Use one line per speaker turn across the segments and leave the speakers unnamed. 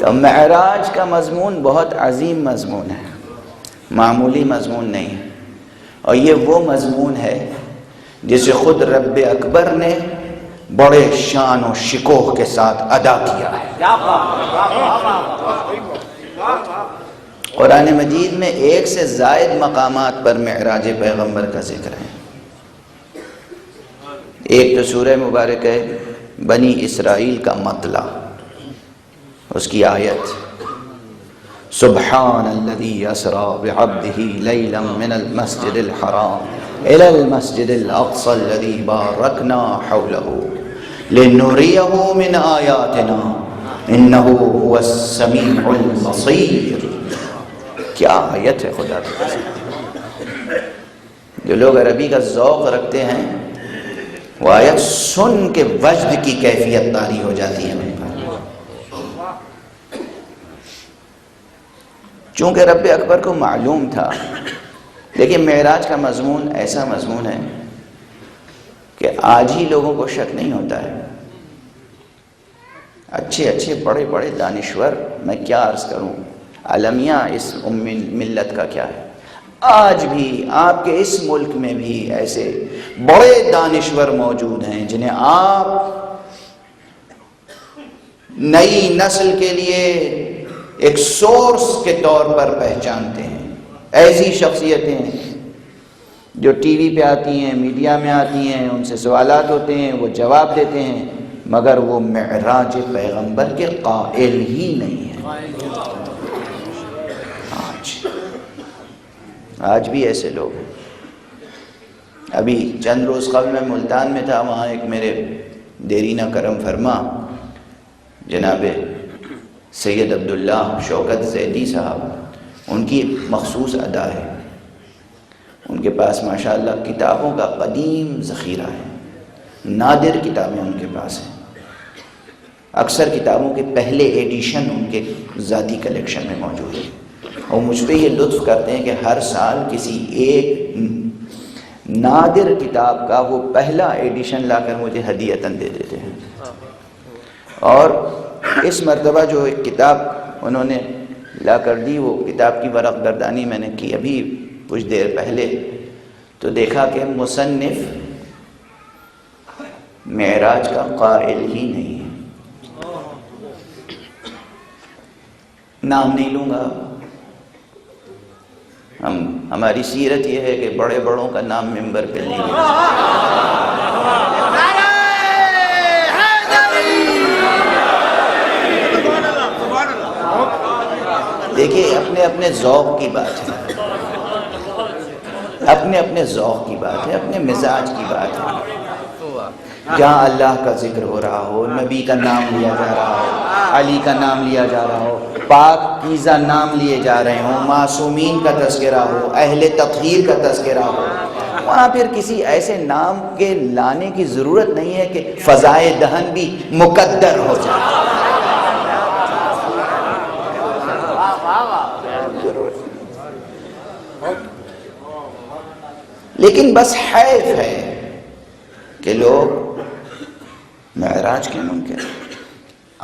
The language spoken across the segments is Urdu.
تو معراج کا مضمون بہت عظیم مضمون ہے، معمولی مضمون نہیں ہے، اور یہ وہ مضمون ہے جسے خود رب اکبر نے بڑے شان و شکوہ کے ساتھ ادا کیا ہے۔ قرآن مجید میں 1 سے زائد مقامات پر معراج پیغمبر کا ذکر ہے۔ ایک تو سورہ مبارک ہے بنی اسرائیل کا مطلع، اس کی آیت سبحان الذی اسری بعبدہ لیلا من المسجد الحرام الی المسجد الاقصی الذی بارکنا حولہ لنریہ من آیاتنا انہ هو السمیع البصیر۔ کیا آیت ہے خدا کی قسم! جو لوگ عربی کا ذوق رکھتے ہیں وہ آیت سن کے وجد کی کیفیت طاری ہو جاتی ہے ان پر۔ چونکہ رب اکبر کو معلوم تھا، لیکن معراج کا مضمون ایسا مضمون ہے کہ آج ہی لوگوں کو شک نہیں ہوتا ہے۔ اچھے اچھے بڑے بڑے دانشور، میں کیا عرض کروں، المیہ اس ملت کا کیا ہے، آج بھی آپ کے اس ملک میں بھی ایسے بڑے دانشور موجود ہیں جنہیں آپ نئی نسل کے لیے ایک سورس کے طور پر پہچانتے ہیں۔ ایسی شخصیتیں جو ٹی وی پہ آتی ہیں، میڈیا میں آتی ہیں، ان سے سوالات ہوتے ہیں، وہ جواب دیتے ہیں، مگر وہ معراج پیغمبر کے قائل ہی نہیں ہیں۔ آج بھی ایسے لوگ ہیں۔ ابھی چند روز قبل میں ملتان میں تھا، وہاں ایک میرے دیرینہ کرم فرما جناب سید عبداللہ شوکت زیدی صاحب، ان کی مخصوص ادا ہے، ان کے پاس ماشاءاللہ کتابوں کا قدیم ذخیرہ ہے، نادر کتابیں ان کے پاس ہیں، اکثر کتابوں کے پہلے ایڈیشن ان کے ذاتی کلیکشن میں موجود ہیں، اور مجھ پہ یہ لطف کرتے ہیں کہ ہر سال کسی ایک نادر کتاب کا وہ پہلا ایڈیشن لا کر مجھے ہدیۃً دے دیتے ہیں۔ اور اس مرتبہ جو ایک کتاب انہوں نے لا کر دی، وہ کتاب کی ورق گردانی میں نے کی ابھی کچھ دیر پہلے، تو دیکھا کہ مصنف معراج کا قائل ہی نہیں ہے۔ نام نہیں لوں گا، ہماری سیرت یہ ہے کہ بڑے بڑوں کا نام ممبر پہ نہیں ہے۔ دیکھیے اپنے اپنے ذوق کی بات ہے، اپنے اپنے ذوق کی بات ہے، اپنے مزاج کی بات ہے۔ جہاں اللہ کا ذکر ہو رہا ہو، نبی کا نام لیا جا رہا ہو، علی کا نام لیا جا رہا ہو، پاکیزہ نام لیے جا رہے ہوں، معصومین کا تذکرہ ہو، اہل تطہیر کا تذکرہ ہو، وہاں پھر کسی ایسے نام کے لانے کی ضرورت نہیں ہے کہ فضائے دہن بھی مقدر ہو جائے۔ لیکن بس حیف ہے کہ لوگ معراج کے منکر ہیں،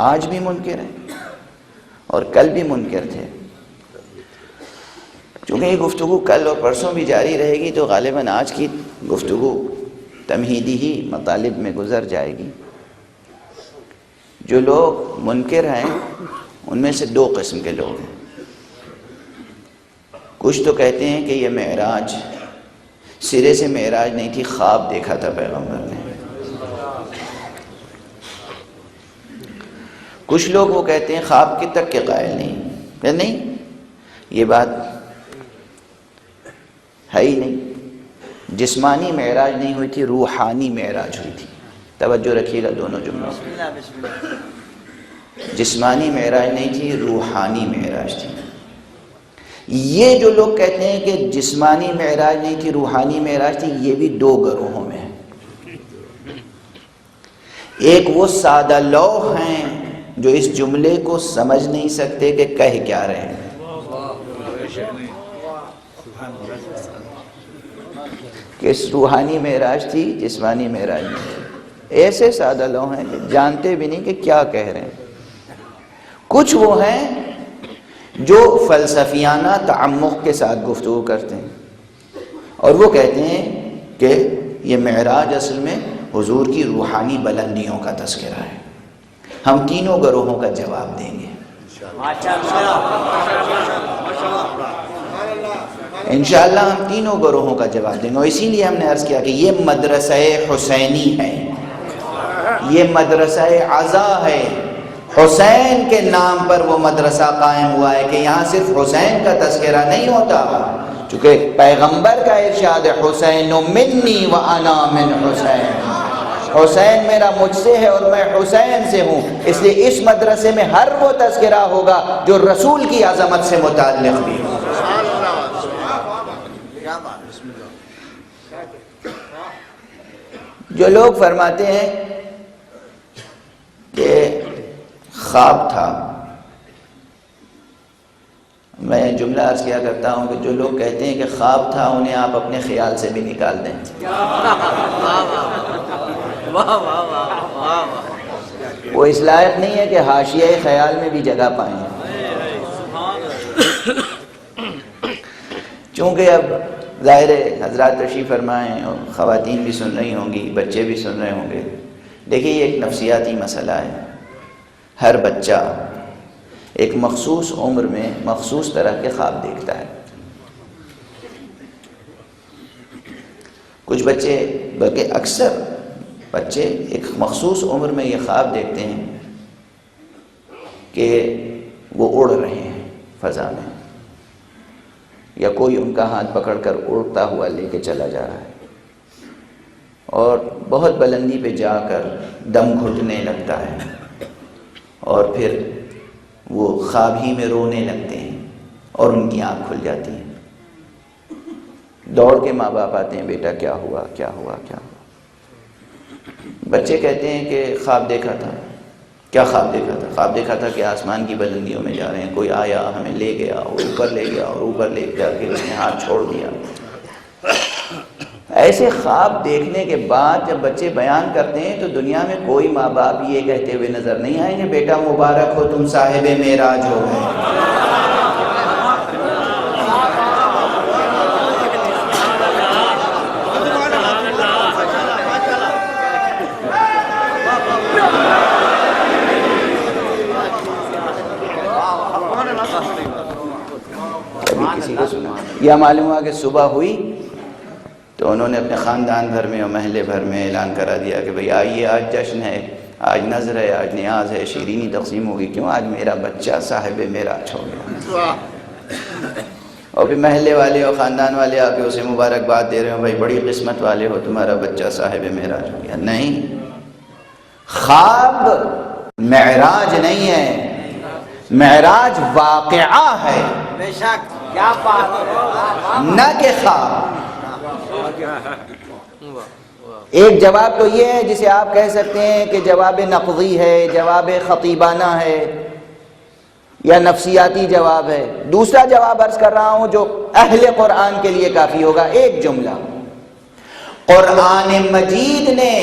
آج بھی منکر ہیں اور کل بھی منکر تھے۔ چونکہ یہ گفتگو کل اور پرسوں بھی جاری رہے گی تو غالباً آج کی گفتگو تمہیدی ہی مطالب میں گزر جائے گی۔ جو لوگ منکر ہیں ان میں سے 2 قسم کے لوگ ہیں۔ کچھ تو کہتے ہیں کہ یہ معراج سرے سے معراج نہیں تھی، خواب دیکھا تھا پیغمبر نے۔ کچھ لوگ وہ کہتے ہیں خواب کے تک کے قائل نہیں، یہ بات ہے ہی نہیں، جسمانی معراج نہیں ہوئی تھی، روحانی معراج ہوئی تھی۔ توجہ رکھیے گا دونوں جملوں سے، جسمانی معراج نہیں تھی، روحانی معراج تھی۔ یہ جو لوگ کہتے ہیں کہ جسمانی معراج نہیں تھی، روحانی معراج تھی، یہ بھی 2 گروہوں میں ہیں۔ ایک وہ سادہ لوح ہیں جو اس جملے کو سمجھ نہیں سکتے کہ کہہ کیا رہے ہیں، کہ روحانی معراج تھی، جسمانی معراج نہیں تھی۔ ایسے سادہ لوگ ہیں کہ جانتے بھی نہیں کہ کیا کہہ رہے ہیں۔ کچھ وہ ہیں جو فلسفیانہ تعمق کے ساتھ گفتگو کرتے ہیں اور وہ کہتے ہیں کہ یہ معراج اصل میں حضور کی روحانی بلندیوں کا تذکرہ ہے۔ ہم تینوں گروہوں کا جواب دیں گے انشاءاللہ، ہم تینوں گروہوں کا جواب دیں گے، اور اسی لیے ہم نے عرض کیا کہ یہ مدرسہ حسینی ہے، یہ مدرسہ عزا ہے۔ حسین کے نام پر وہ مدرسہ قائم ہوا ہے کہ یہاں صرف حسین کا تذکرہ نہیں ہوتا، چونکہ پیغمبر کا ارشاد ہے حسین منی و انا من حسین، حسین میرا مجھ سے ہے اور میں حسین سے ہوں، اس لیے اس مدرسے میں ہر وہ تذکرہ ہوگا جو رسول کی عظمت سے متعلق بھی ہو۔ جو لوگ فرماتے ہیں کہ خواب تھا، میں جملہ عرض کیا کرتا ہوں کہ جو لوگ کہتے ہیں کہ خواب تھا انہیں آپ اپنے خیال سے بھی نکال دیں۔ وہ اس لائق نہیں ہے کہ حاشیہ خیال میں بھی جگہ پائیں، چونکہ اب ظاہر ہے حضرات تشریف فرمائیں اور خواتین بھی سن رہی ہوں گی، بچے بھی سن رہے ہوں گے۔ دیکھیے یہ ایک نفسیاتی مسئلہ ہے، ہر بچہ ایک مخصوص عمر میں مخصوص طرح کے خواب دیکھتا ہے۔ کچھ بچے، بلکہ اکثر بچے ایک مخصوص عمر میں یہ خواب دیکھتے ہیں کہ وہ اڑ رہے ہیں فضا میں، یا کوئی ان کا ہاتھ پکڑ کر اڑتا ہوا لے کے چلا جا رہا ہے، اور بہت بلندی پہ جا کر دم گھٹنے لگتا ہے، اور پھر وہ خواب ہی میں رونے لگتے ہیں اور ان کی آنکھ کھل جاتی ہے۔ دوڑ کے ماں باپ آتے ہیں، بیٹا کیا ہوا کیا ہوا کیا ہوا؟ بچے کہتے ہیں کہ خواب دیکھا تھا۔ کیا خواب دیکھا تھا؟ خواب دیکھا تھا کہ آسمان کی بلندیوں میں جا رہے ہیں، کوئی آیا ہمیں لے گیا، اور اوپر لے گیا، اور اوپر لے جا کے اس نے ہاتھ چھوڑ دیا۔ ایسے خواب دیکھنے کے بعد جب بچے بیان کرتے ہیں تو دنیا میں کوئی ماں باپ یہ کہتے ہوئے نظر نہیں آئیں گے بیٹا مبارک ہو تم صاحب معراج ہو گئے۔ کسی کو سنا یا معلوم ہوا کہ صبح ہوئی تو انہوں نے اپنے خاندان بھر میں اور محلے بھر میں اعلان کرا دیا کہ بھئی آئیے آج جشن ہے، آج نذر ہے، آج نیاز ہے، شیرینی تقسیم ہوگی، کیوں آج میرا بچہ صاحب معراج ہو گیا۔ اور پھر محلے والے اور خاندان والے آ کے اسے مبارکباد دے رہے ہو، بھائی بڑی قسمت والے ہو، تمہارا بچہ صاحب معراج ہو گیا۔ نہیں، خواب معراج نہیں ہے، معراج واقعہ ہے،
بے شک، کیا بات ہے،
نہ کہ خواب۔ ایک جواب تو یہ ہے جسے آپ کہہ سکتے ہیں کہ جواب نقضی ہے، جواب خطیبانہ ہے، یا نفسیاتی جواب ہے۔ دوسرا جواب عرض کر رہا ہوں جو اہل قرآن کے لیے کافی ہوگا، ایک جملہ۔ قرآن مجید نے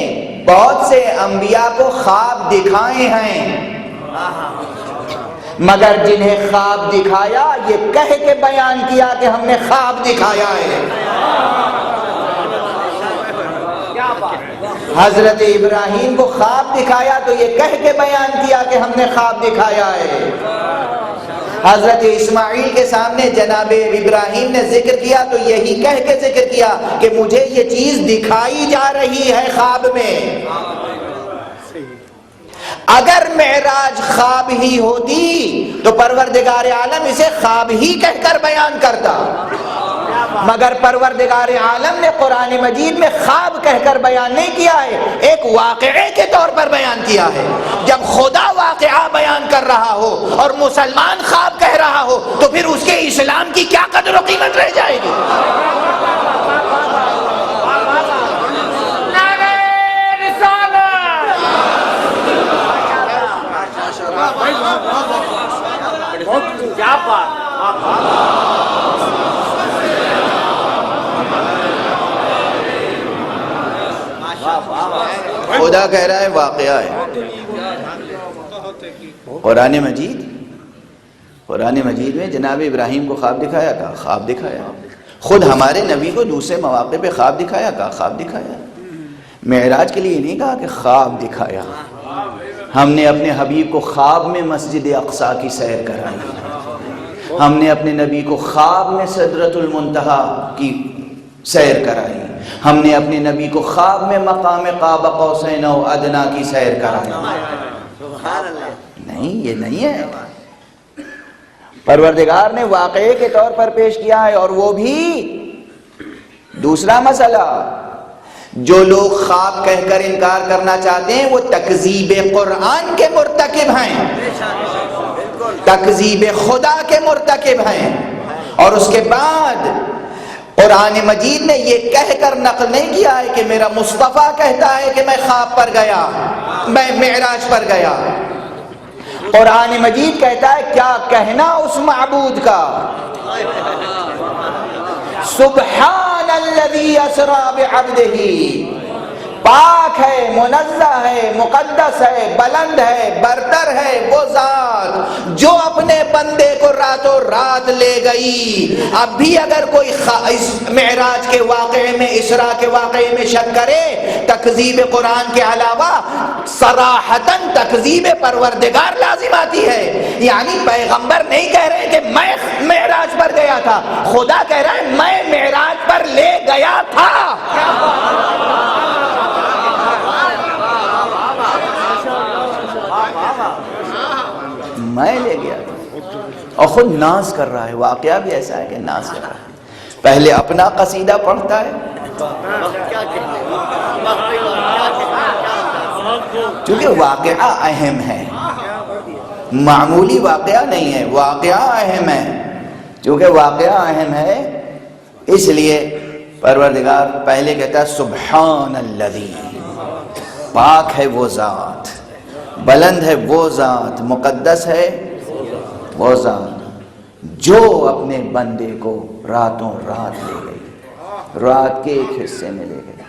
بہت سے انبیاء کو خواب دکھائے ہیں، مگر جنہیں خواب دکھایا یہ کہہ کے بیان کیا کہ ہم نے خواب دکھایا ہے۔ حضرت ابراہیم کو خواب دکھایا تو یہ کہہ کے بیان کیا کہ ہم نے خواب دکھایا ہے۔ حضرت اسماعیل کے سامنے جناب ابراہیم نے ذکر کیا تو یہی کہہ کے ذکر کیا کہ مجھے یہ چیز دکھائی جا رہی ہے خواب میں۔ اگر معراج خواب ہی ہوتی تو پروردگار عالم اسے خواب ہی کہہ کر بیان کرتا، مگر پروردگار عالم نے قرآن مجید میں خواب کہہ کر بیان نہیں کیا ہے، ایک واقعے کے طور پر بیان کیا ہے۔ جب خدا واقعہ بیان کر رہا ہو اور مسلمان خواب کہہ رہا ہو تو پھر اس کے اسلام کی کیا قدر و قیمت رہ جائے گی؟
کیا بات،
خدا کہہ رہا ہے واقعہ ہے۔ قرآن مجید قرآن مجید میں جناب ابراہیم کو خواب دکھایا، کہا خواب دکھایا. خود ہمارے نبی کو دوسرے مواقع پہ خواب دکھایا، کہا خواب دکھایا. معراج کے لیے نہیں کہا کہ خواب دکھایا. ہم نے اپنے حبیب کو خواب میں مسجد اقصیٰ کی سیر کرائی، ہم نے اپنے نبی کو خواب میں سدرۃ المنتہا کی سیر کرائی، ہم نے اپنے نبی کو خواب میں مقام قاب قوسین و ادنیٰ کی سیر کرائی. نہیں، یہ نہیں ہے. پروردگار نے واقعے کے طور پر پیش کیا ہے. اور وہ بھی دوسرا مسئلہ، جو لوگ خواب کہہ کر انکار کرنا چاہتے ہیں وہ تکذیب قرآن کے مرتکب ہیں، تکذیب خدا کے مرتکب ہیں. اور اس کے بعد قرآن مجید نے یہ کہہ کر نقل نہیں کیا ہے کہ میرا مصطفیٰ کہتا ہے کہ میں خواب پر گیا، میں معراج پر گیا. قرآن مجید کہتا ہے کیا کہنا اس معبود کا، سبحان الذی اسری بعبدہ، پاک ہے، منزہ ہے، مقدس ہے، بلند ہے، برتر ہے وہ ذات جو اپنے بندے کو راتوں رات لے گئی. اب بھی اگر کوئی معراج کے واقعے میں، اسراء کے واقعے میں شک کرے، تکذیب قرآن کے علاوہ صراحتاً تکذیب پروردگار لازم آتی ہے. یعنی پیغمبر نہیں کہہ رہے کہ میں معراج پر گیا تھا، خدا کہہ رہا ہے میں معراج پر لے گیا تھا. میں لے گیا اور خود ناز کر رہا ہے. واقعہ بھی ایسا ہے کہ ناز کر رہا ہے. پہلے اپنا قصیدہ پڑھتا ہے کیونکہ واقعہ اہم ہے، معمولی واقعہ نہیں ہے، واقعہ اہم ہے. کیونکہ واقعہ اہم ہے اس لیے پروردگار پہلے کہتا ہے سبحان الذی، پاک ہے وہ ذات، بلند ہے وہ ذات، مقدس ہے وہ ذات جو اپنے بندے کو راتوں رات لے گئی، رات کے ایک حصے میں لے گئی.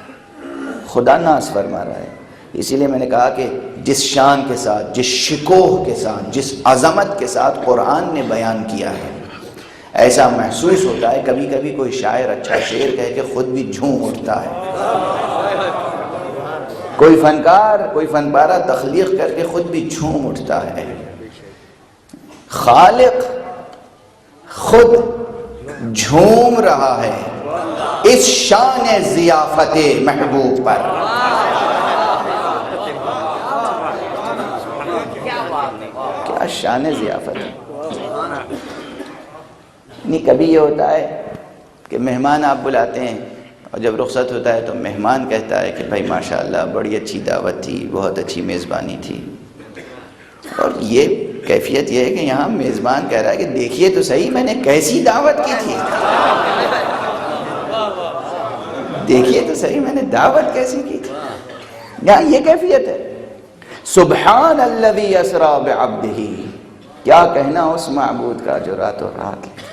خدا ناز فرما رہا ہے. اسی لیے میں نے کہا کہ جس شان کے ساتھ، جس شکوہ کے ساتھ، جس عظمت کے ساتھ قرآن نے بیان کیا ہے، ایسا محسوس ہوتا ہے کبھی کبھی کوئی شاعر اچھا شعر کہہ کے خود بھی جھوم اٹھتا ہے، کوئی فنکار، کوئی فن پارہ تخلیق کر کے خود بھی جھوم اٹھتا ہے. خالق خود جھوم رہا ہے اس شان ضیافت محبوب پر. کیا شان ضیافت ہے. نہیں کبھی یہ ہوتا ہے کہ مہمان آپ بلاتے ہیں اور جب رخصت ہوتا ہے تو مہمان کہتا ہے کہ بھائی ماشاءاللہ بڑی اچھی دعوت تھی، بہت اچھی میزبانی تھی. اور یہ کیفیت یہ ہے کہ یہاں میزبان کہہ رہا ہے کہ دیکھیے تو صحیح میں نے کیسی دعوت کی تھی، دیکھیے تو صحیح میں نے دعوت کیسی کی تھی. یہاں یہ کیفیت ہے. سبحان الذی اسری بعبدہ، کیا کہنا اس معبود کا جو راتوں رات لے.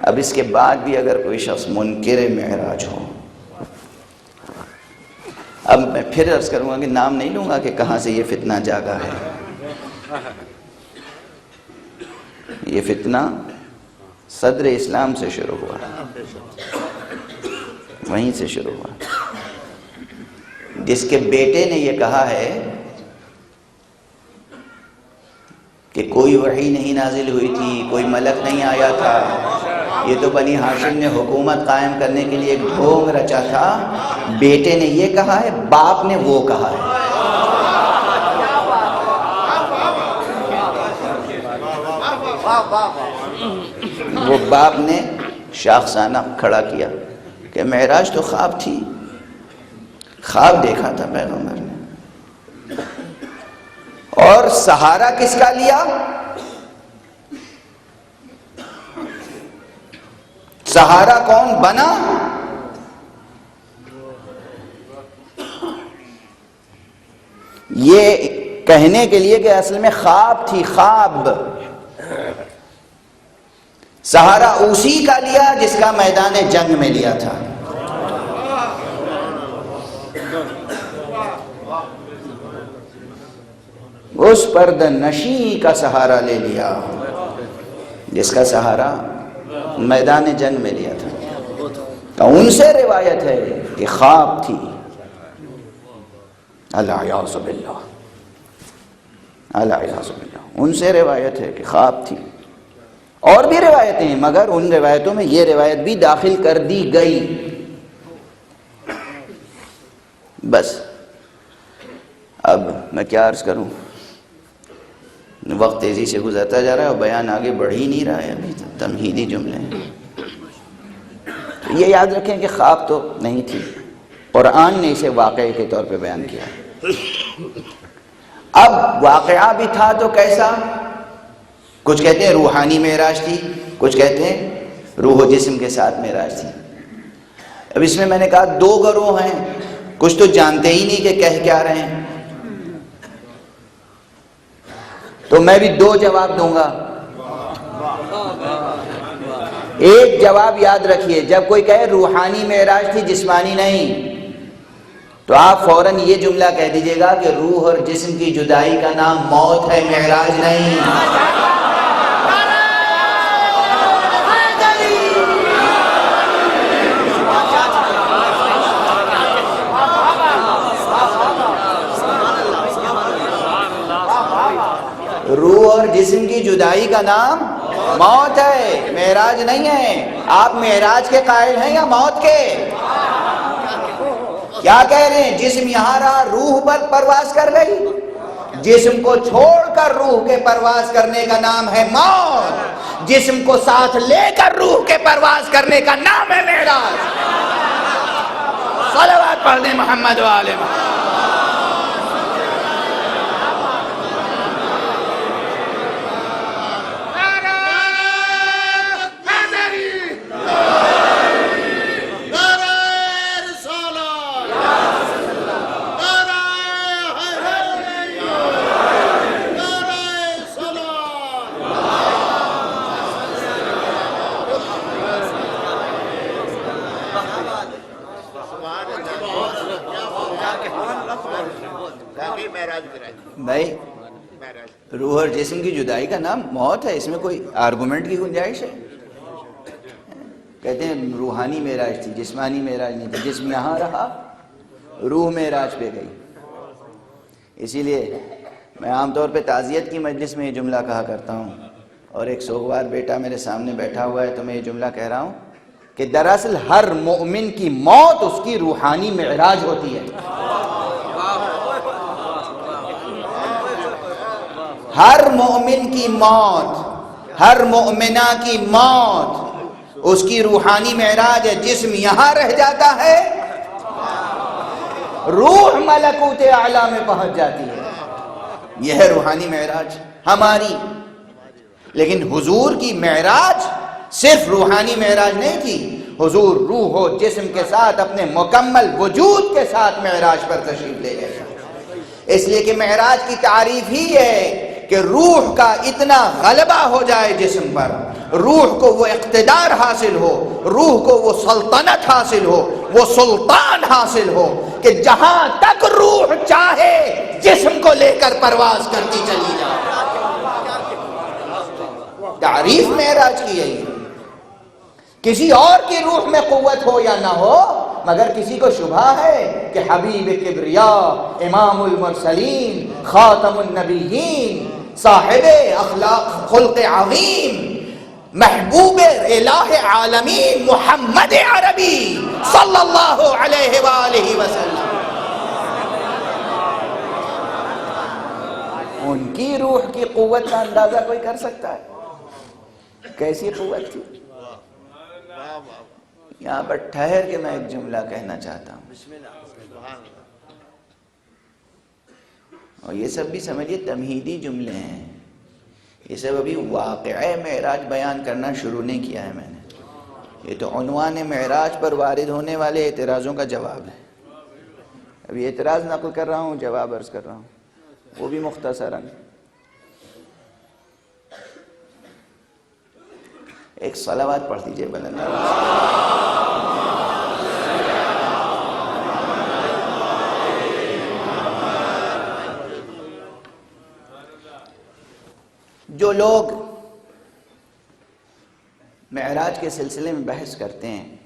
اب اس کے بعد بھی اگر کوئی شخص منکر معراج ہو، اب میں پھر عرض کروں گا کہ نام نہیں لوں گا کہ کہاں سے یہ فتنہ جاگا ہے. یہ فتنہ صدر اسلام سے شروع ہوا، وہیں سے شروع ہوا. جس کے بیٹے نے یہ کہا ہے کہ کوئی وحی نہیں نازل ہوئی تھی، کوئی ملک نہیں آیا تھا، یہ تو بنی ہاشم نے حکومت قائم کرنے کے لیے ایک ڈھونگ رچا تھا. بیٹے نے یہ کہا ہے، باپ نے وہ کہا ہے. وہ باپ نے شاخسانہ کھڑا کیا کہ معراج تو خواب تھی، خواب دیکھا تھا پیغمبر نے. اور سہارا کس کا لیا؟ سہارا کون بنا؟ یہ کہنے کے لیے کہ اصل میں خواب تھی، خواب. سہارا اسی کا لیا جس کا میدان جنگ میں لیا تھا. اس پردہ نشی کا سہارا لے لیا. جس کا سہارا میدان جنگ میں لیا تھا. ان سے روایت ہے کہ خواب تھی. الیاذ باللہ، الیاذ باللہ، ان سے روایت ہے کہ خواب تھی. اور بھی روایتیں ہیں مگر ان روایتوں میں یہ روایت بھی داخل کر دی گئی. بس اب میں کیا عرض کروں، وقت تیزی سے گزرتا جا رہا ہے اور بیان آگے بڑھ ہی نہیں رہا ہے. ابھی تمہیدی جملے ہیں. یہ یاد رکھیں کہ خواب تو نہیں تھی، قرآن نے اسے واقعے کے طور پہ بیان کیا. اب واقعہ بھی تھا تو کیسا؟ کچھ کہتے ہیں روحانی معراج تھی، کچھ کہتے ہیں روح و جسم کے ساتھ معراج تھی. اب اس میں میں نے کہا دو گروہ ہیں، کچھ تو جانتے ہی نہیں کہ کہہ کیا رہے ہیں. تو میں بھی دو جواب دوں گا. ایک جواب یاد رکھیے، جب کوئی کہے روحانی معراج تھی جسمانی نہیں، تو آپ فوراً یہ جملہ کہہ دیجئے گا کہ روح اور جسم کی جدائی کا نام موت ہے، معراج نہیں. روح اور جسم کی جدائی کا نام موت ہے، معراج نہیں ہے. آپ معراج کے قائل ہیں یا موت کے؟ کیا کہہ رہے ہیں؟ جسم یہاں رہا، روح پر پرواز کر گئی. جسم کو چھوڑ کر روح کے پرواز کرنے کا نام ہے موت. جسم کو ساتھ لے کر روح کے پرواز کرنے کا نام ہے معراج. صلوات پڑھ دیں محمد و آل محمد. بھائی روح اور جسم کی جدائی کا نام موت ہے، اس میں کوئی آرگومنٹ کی گنجائش ہے؟ کہتے ہیں روحانی معراج تھی، جسمانی معراج نہیں تھی. جسم یہاں رہا، روح معراج پہ گئی. اسی لیے میں عام طور پہ تعزیت کی مجلس میں یہ جملہ کہا کرتا ہوں، اور ایک سوگوار بیٹا میرے سامنے بیٹھا ہوا ہے تو میں یہ جملہ کہہ رہا ہوں کہ دراصل ہر مومن کی موت اس کی روحانی معراج ہوتی ہے. ہر مومن کی موت، ہر مومنہ کی موت اس کی روحانی معراج ہے. جسم یہاں رہ جاتا ہے، روح ملکوت اعلیٰ میں پہنچ جاتی ہے. یہ ہے روحانی معراج ہماری. لیکن حضور کی معراج صرف روحانی معراج نہیں تھی. حضور روح و جسم کے ساتھ اپنے مکمل وجود کے ساتھ معراج پر تشریف لے گئے. اس لیے کہ معراج کی تعریف ہی ہے کہ روح کا اتنا غلبہ ہو جائے جسم پر، روح کو وہ اقتدار حاصل ہو، روح کو وہ سلطنت حاصل ہو، وہ سلطان حاصل ہو کہ جہاں تک روح چاہے جسم کو لے کر پرواز کرتی چلی جائے. تعریف معراج کی ہے. کسی اور کی روح میں قوت ہو یا نہ ہو، مگر کسی کو شبہ ہے کہ حبیب کبریا، امام المرسلین، خاتم النبیین، صاحب اخلاق خلق عظیم، محبوب الہ عالمین محمد عربی صلی اللہ علیہ وآلہ وسلم، ان کی روح کی قوت کا اندازہ کوئی کر سکتا ہے؟ کیسی قوت تھی؟ یہاں پر ٹھہر کے میں ایک جملہ کہنا چاہتا ہوں، اور یہ سب بھی سمجھیے تمہیدی جملے ہیں. یہ سب ابھی واقعہ معراج بیان کرنا شروع نہیں کیا ہے میں نے. یہ تو عنوان معراج پر وارد ہونے والے اعتراضوں کا جواب ہے. ابھی اعتراض نقل کر رہا ہوں، جواب عرض کر رہا ہوں، وہ بھی مختصراً. ایک صلوات پڑھ دیجئے بلند آواز. جو لوگ معراج کے سلسلے میں بحث کرتے ہیں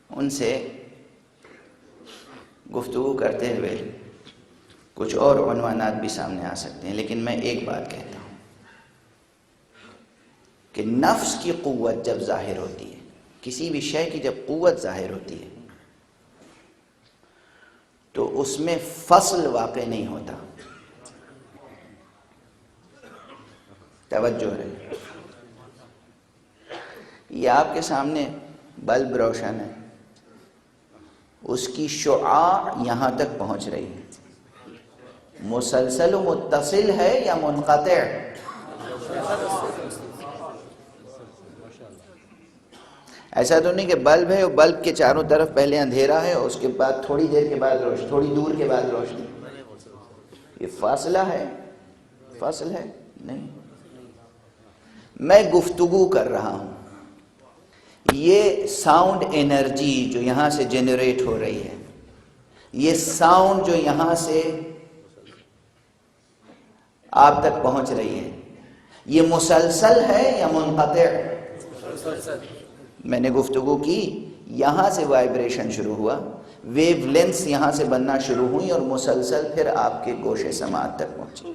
ان سے گفتگو کرتے ہوئے کچھ اور عنوانات بھی سامنے آ سکتے ہیں، لیکن میں ایک بات کہتا ہوں کہ نفس کی قوت جب ظاہر ہوتی ہے، کسی بھی شے کی جب قوت ظاہر ہوتی ہے تو اس میں فصل واقع نہیں ہوتا. توجہ رہے. یہ آپ کے سامنے بلب روشن ہے، اس کی شعاع یہاں تک پہنچ رہی ہے، مسلسل و متصل ہے یا منقطع؟ ایسا تو نہیں کہ بلب ہے اور بلب کے چاروں طرف پہلے اندھیرا ہے اور اس کے بعد تھوڑی دیر کے بعد روشنی، تھوڑی دور کے بعد روشنی. یہ فاصلہ ہے؟ فاصل ہے؟ نہیں. میں گفتگو کر رہا ہوں، یہ ساؤنڈ انرجی جو یہاں سے جنریٹ ہو رہی ہے، یہ ساؤنڈ جو یہاں سے آپ تک پہنچ رہی ہے، یہ مسلسل ہے یا منقطع؟ میں نے گفتگو کی، یہاں سے وائبریشن شروع ہوا، ویو لینس یہاں سے بننا شروع ہوئی اور مسلسل پھر آپ کے گوشے سماعت تک پہنچی.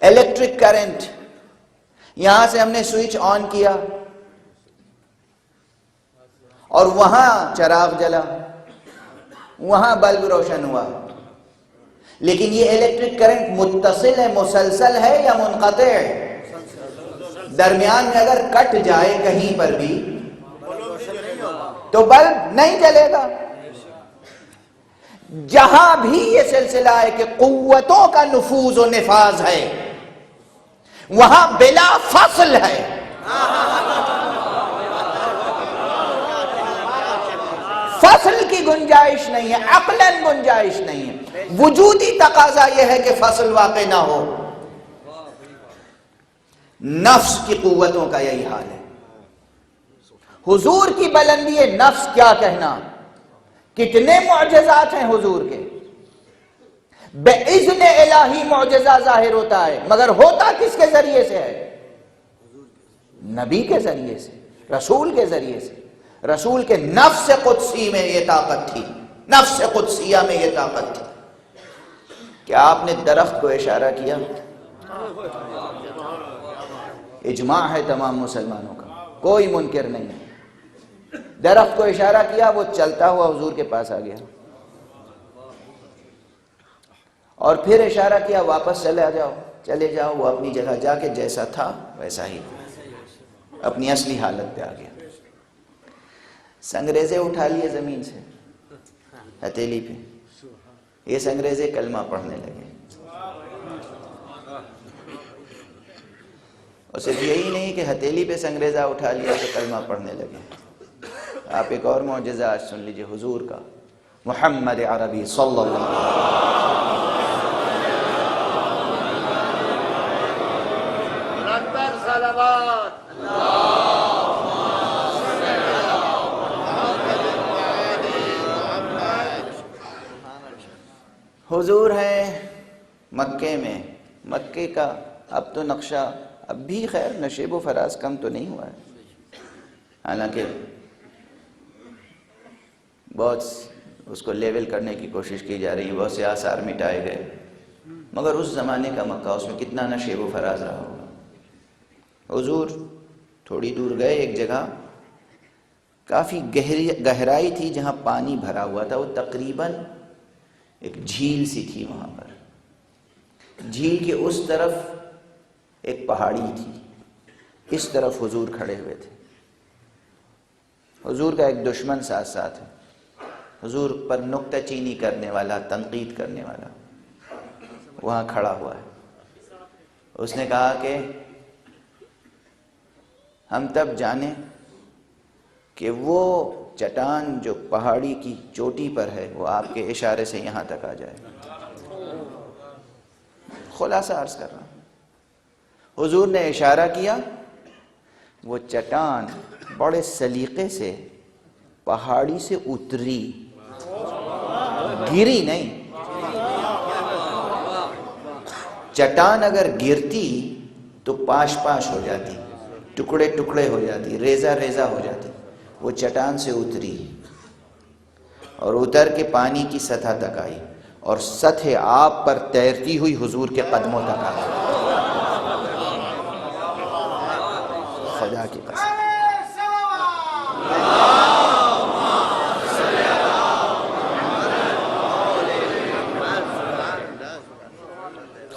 الیکٹرک کرنٹ، یہاں سے ہم نے سوئچ آن کیا اور وہاں چراغ جلا، وہاں بلب روشن ہوا، لیکن یہ الیکٹرک کرنٹ متصل ہے، مسلسل ہے یا منقطع ہے؟ درمیان میں اگر کٹ جائے کہیں پر بھی تو بلب نہیں جلے گا. جہاں بھی یہ سلسلہ ہے کہ قوتوں کا نفوذ و نفاذ ہے، وہاں بلا فصل ہے. فصل کی گنجائش نہیں ہے، عقلاً گنجائش نہیں ہے. وجودی تقاضا یہ ہے کہ فصل واقع نہ ہو. نفس کی قوتوں کا یہی حال ہے. حضور کی بلندی نفس کیا کہنا، کتنے معجزات ہیں حضور کے، بِإِذْنِ الہی معجزہ ظاہر ہوتا ہے، مگر ہوتا کس کے ذریعے سے ہے؟ نبی کے ذریعے سے، رسول کے ذریعے سے. رسول کے نفس قدسی میں یہ طاقت تھی، نفس قدسیہ میں یہ طاقت تھی. کیا آپ نے درخت کو اشارہ کیا؟ اجماع ہے تمام مسلمانوں کا، کوئی منکر نہیں ہے. درخت کو اشارہ کیا، وہ چلتا ہوا حضور کے پاس آ گیا، اور پھر اشارہ کیا واپس چلے جاؤ. وہ اپنی جگہ جا کے جیسا تھا ویسا ہی اپنی اصلی حالت پہ آ گیا. سنگریزے اٹھا لیے زمین سے ہتھیلی پہ، یہ سنگریزے کلمہ پڑھنے لگے. اور صرف یہی نہیں کہ ہتھیلی پہ سنگریزہ اٹھا لیا تو کلمہ پڑھنے لگے. آپ ایک اور معجزہ آج سن لیجئے حضور کا، محمد عربی صلی اللہ علیہ وسلم. حضور ہیں مکے میں. مکے کا اب تو نقشہ اب بھی خیر نشیب و فراز کم تو نہیں ہوا ہے، حالانکہ بہت اس کو لیول کرنے کی کوشش کی جا رہی ہے، بہت سے آثار مٹائے گئے، مگر اس زمانے کا مکہ، اس میں کتنا نشیب و فراز رہا ہوگا. حضور تھوڑی دور گئے، ایک جگہ کافی گہرائی تھی جہاں پانی بھرا ہوا تھا، وہ تقریباً ایک جھیل سی تھی. وہاں پر جھیل کے اس طرف ایک پہاڑی تھی، اس طرف حضور کھڑے ہوئے تھے. حضور کا ایک دشمن ساتھ ساتھ ہے، حضور پر نکتہ چینی کرنے والا، تنقید کرنے والا وہاں کھڑا ہوا ہے. اس نے کہا کہ ہم تب جانیں کہ وہ چٹان جو پہاڑی کی چوٹی پر ہے وہ آپ کے اشارے سے یہاں تک آ جائے. خلاصہ عرض کر رہا ہوں، حضور نے اشارہ کیا، وہ چٹان بڑے سلیقے سے پہاڑی سے اتری، گری نہیں. چٹان اگر گرتی تو پاش پاش ہو جاتی، ٹکڑے ٹکڑے ہو جاتی، ریزہ ریزہ ہو جاتی. وہ چٹان سے اتری اور اتر کے پانی کی سطح تک آئی اور سطح آب پر تیرتی ہوئی حضور کے قدموں تک آ گئی. خدا کی قسم،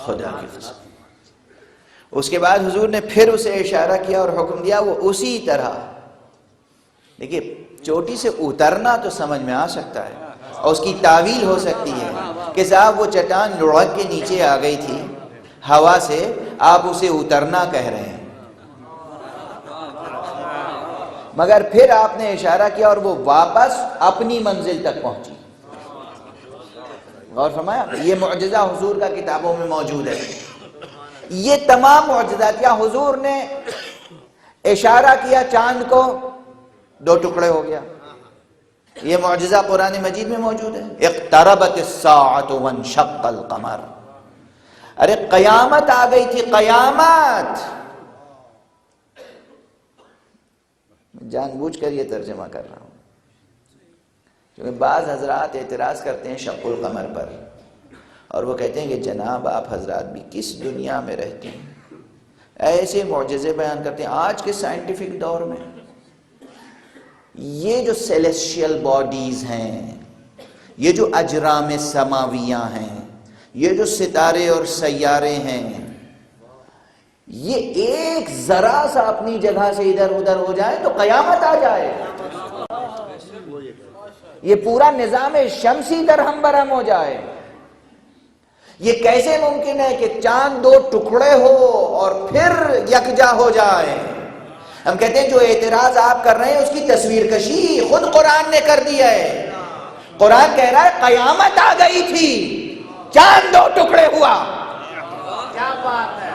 خدا کی قسم. اس کے بعد حضور نے پھر اسے اشارہ کیا اور حکم دیا وہ اسی طرح. دیکھیے چوٹی سے اترنا تو سمجھ میں آ سکتا ہے اور اس کی تعویل ہو سکتی ہے کہ صاحب وہ چٹان لڑک کے نیچے آ گئی تھی ہوا سے، آپ اسے اترنا کہہ رہے ہیں. مگر پھر آپ نے اشارہ کیا اور وہ واپس اپنی منزل تک پہنچی. غور فرمایا، یہ معجزہ حضور کا کتابوں میں موجود ہے. یہ تمام معجزات، کیا حضور نے اشارہ کیا چاند کو، 2 ٹکڑے ہو گیا. یہ معجزہ قرآن مجید میں موجود ہے. اقتربت الساعۃ وانشق القمر. ارے قیامت آ گئی تھی، قیامت. جان بوجھ کر یہ ترجمہ کر رہا ہوں کیونکہ بعض حضرات اعتراض کرتے ہیں شق القمر پر، اور وہ کہتے ہیں کہ جناب آپ حضرات بھی کس دنیا میں رہتے ہیں، ایسے معجزے بیان کرتے ہیں. آج کے سائنٹیفک دور میں یہ جو سیلیسشیل باڈیز ہیں، یہ جو اجرام سماویہ ہیں، یہ جو ستارے اور سیارے ہیں، یہ ایک ذرا سا اپنی جگہ سے ادھر ادھر ہو جائے تو قیامت آ جائے. یہ پورا نظام شمسی درہم برہم ہو جائے. یہ کیسے ممکن ہے کہ چاند 2 ٹکڑے ہو اور پھر یکجا ہو جائے؟ ہم کہتے ہیں جو اعتراض آپ کر رہے ہیں اس کی تصویر کشی خود قرآن نے کر دی ہے. قرآن کہہ رہا ہے قیامت آ گئی تھی، چاند 2 ٹکڑے ہوا.
کیا بات ہے.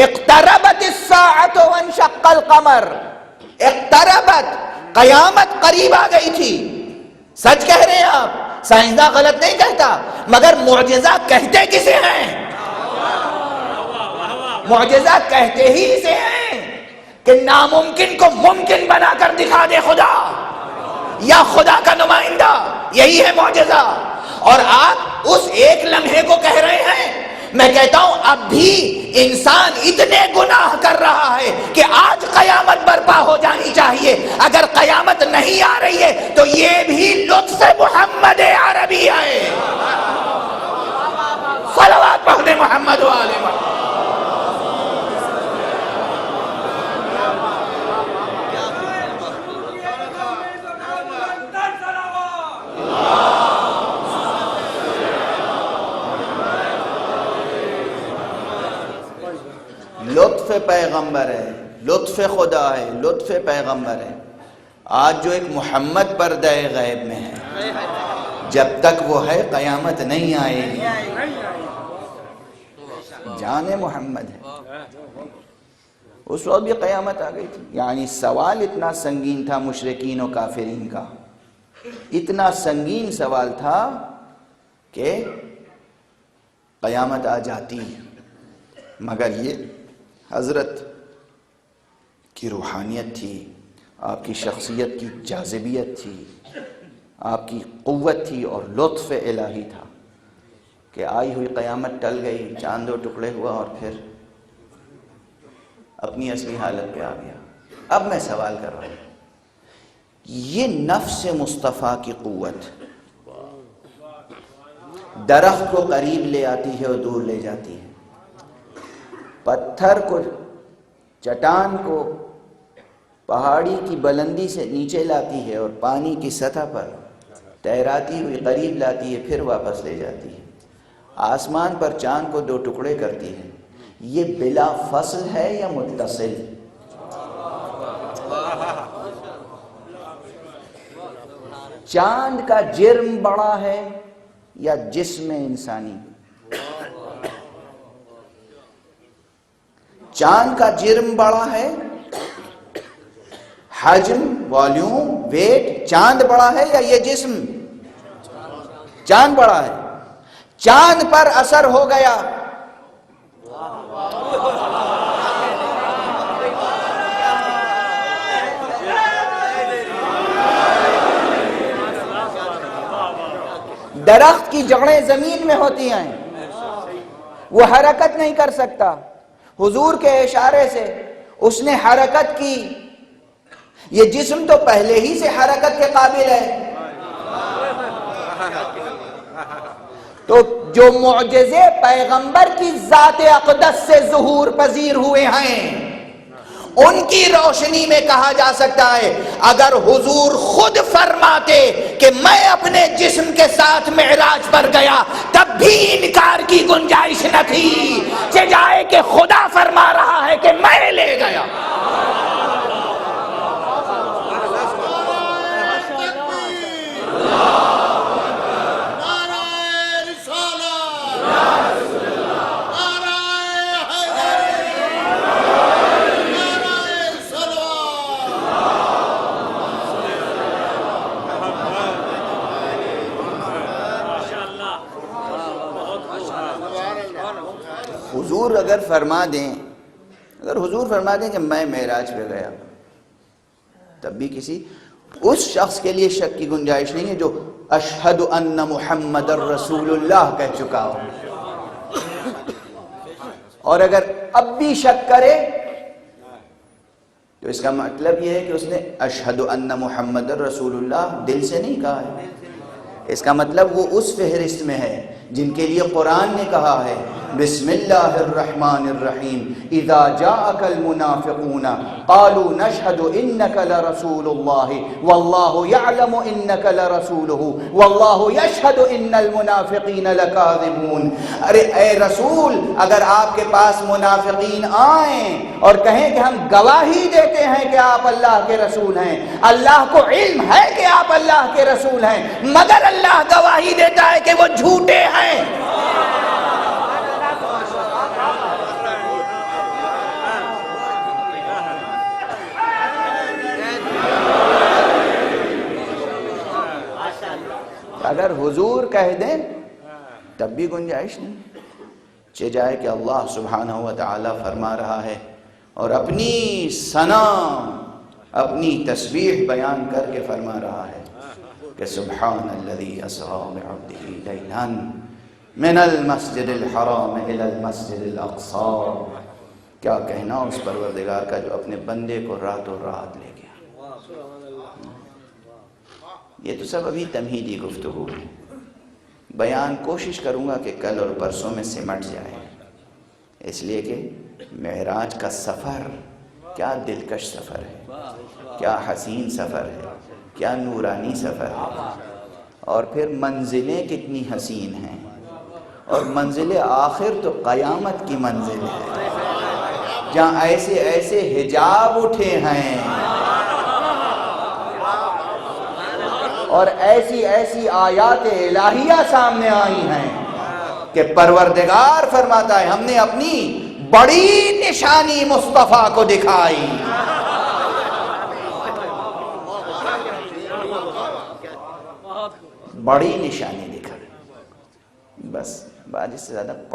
اقتربت الساعۃ وانشق القمر. اقتربت، قیامت قریب آ گئی تھی. سچ کہہ رہے ہیں آپ، سائنسداں غلط نہیں کہتا. مگر معجزہ کہتے کسے ہیں؟ معجزہ کہتے ہی اسے ہیں کہ ناممکن کو ممکن بنا کر دکھا دے خدا، یا خدا کا نمائندہ. یہی ہے معجزہ. اور آپ اس ایک لمحے کو کہہ رہے ہیں. میں کہتا ہوں اب بھی انسان اتنے گناہ کر رہا ہے کہ آج قیامت برپا ہو جانی چاہیے. اگر قیامت نہیں آ رہی ہے تو یہ بھی لطف محمد عربی ہے. صلوات پڑھ دیں محمد و آل محمد. لطف پیغمبر ہے، لطف خدا ہے، لطف پیغمبر ہے. آج جو ایک محمد پردہ غیب میں ہے، جب تک وہ ہے قیامت نہیں آئے گی. جان محمد ہے. اس وقت بھی قیامت آ گئی تھی. یعنی سوال اتنا سنگین تھا مشرکین و کافرین کا، اتنا سنگین سوال تھا کہ قیامت آ جاتی. مگر یہ حضرت کی روحانیت تھی، آپ کی شخصیت کی جاذبیت تھی، آپ کی قوت تھی اور لطف الہی تھا کہ آئی ہوئی قیامت ٹل گئی، چاند 2 ٹکڑے ہوا اور پھر اپنی اصلی حالت پہ آ گیا. اب میں سوال کر رہا ہوں، یہ نفس مصطفیٰ کی قوت درخت کو قریب لے آتی ہے اور دور لے جاتی ہے، پتھر کو، چٹان کو پہاڑی کی بلندی سے نیچے لاتی ہے اور پانی کی سطح پر تیراتی ہوئی قریب لاتی ہے، پھر واپس لے جاتی ہے. آسمان پر چاند کو 2 ٹکڑے کرتی ہے. یہ بلا فصل ہے یا متصل؟ چاند کا جرم بڑا ہے یا جسم انسانی؟ چاند کا جرم بڑا ہے، حجم، والیوم، ویٹ، چاند بڑا ہے یا یہ جسم؟ چاند بڑا ہے. چاند پر اثر ہو گیا، درخت کی جڑیں زمین میں ہوتی ہیں، وہ حرکت نہیں کر سکتا، حضور کے اشارے سے اس نے حرکت کی۔ یہ جسم تو پہلے ہی سے حرکت کے قابل ہے، تو جو معجزے پیغمبر کی ذات اقدس سے ظہور پذیر ہوئے ہیں ان کی روشنی میں کہا جا سکتا ہے اگر حضور خود فرماتے کہ میں اپنے جسم کے ساتھ معراج پر گیا تب بھی انکار کی گنجائش نہ تھی، جائے کہ خدا فرما رہا ہے کہ میں لے گیا۔ حضور اگر فرما دیں کہ میں معراج پہ گیا تب بھی کسی اس شخص کے لیے شک کی گنجائش نہیں ہے جو اشہد ان محمد الرسول اللہ کہہ چکا ہو، اور اگر اب بھی شک کرے تو اس کا مطلب یہ ہے کہ اس نے اشہد ان محمد الرسول اللہ دل سے نہیں کہا ہے، اس کا مطلب وہ اس فہرست میں ہے جن کے لیے قرآن نے کہا ہے بسم اللہ الرحمن الرحیم اذا جاءک المنافقون قالوا نشہد انک لرسول اللہ واللہ یعلم انک لرسولہ واللہ یشہد ان المنافقین لکاذبون۔ ارے اے رسول، اگر آپ کے پاس منافقین آئیں اور کہیں کہ ہم گواہی دیتے ہیں کہ آپ اللہ کے رسول ہیں، اللہ کو علم ہے کہ آپ اللہ کے رسول ہیں، مگر اللہ گواہی دیتا ہے کہ وہ جھوٹے ہیں۔ اگر حضور کہہ دیں تب بھی گنجائش نہیں، جائے کہ اللہ سبحانہ و تعالی فرما رہا ہے اور اپنی ثنا اپنی تسبیح بیان کر کے فرما رہا ہے کہ سبحان الذی اسری بعبدہ لیلا من المسجد الحرام الی المسجد الاقصی۔ کیا کہنا اس پروردگار کا جو اپنے بندے کو راتوں رات لے گیا۔ یہ تو سب ابھی تمہیدی گفتگو ہے، بیان کوشش کروں گا کہ کل اور پرسوں میں سمٹ جائے، اس لیے کہ معراج کا سفر کیا دلکش سفر ہے، کیا حسین سفر ہے، کیا نورانی سفر ہے، اور پھر منزلیں کتنی حسین ہیں، اور منزل آخر تو قیامت کی منزل ہے جہاں ایسے ایسے حجاب اٹھے ہیں اور ایسی ایسی آیات الہیہ سامنے آئی ہیں کہ پروردگار فرماتا ہے ہم نے اپنی بڑی نشانی مصطفیٰ کو دکھائی۔ بڑی نشانی دکھائی، بس بات اس سے زیادہ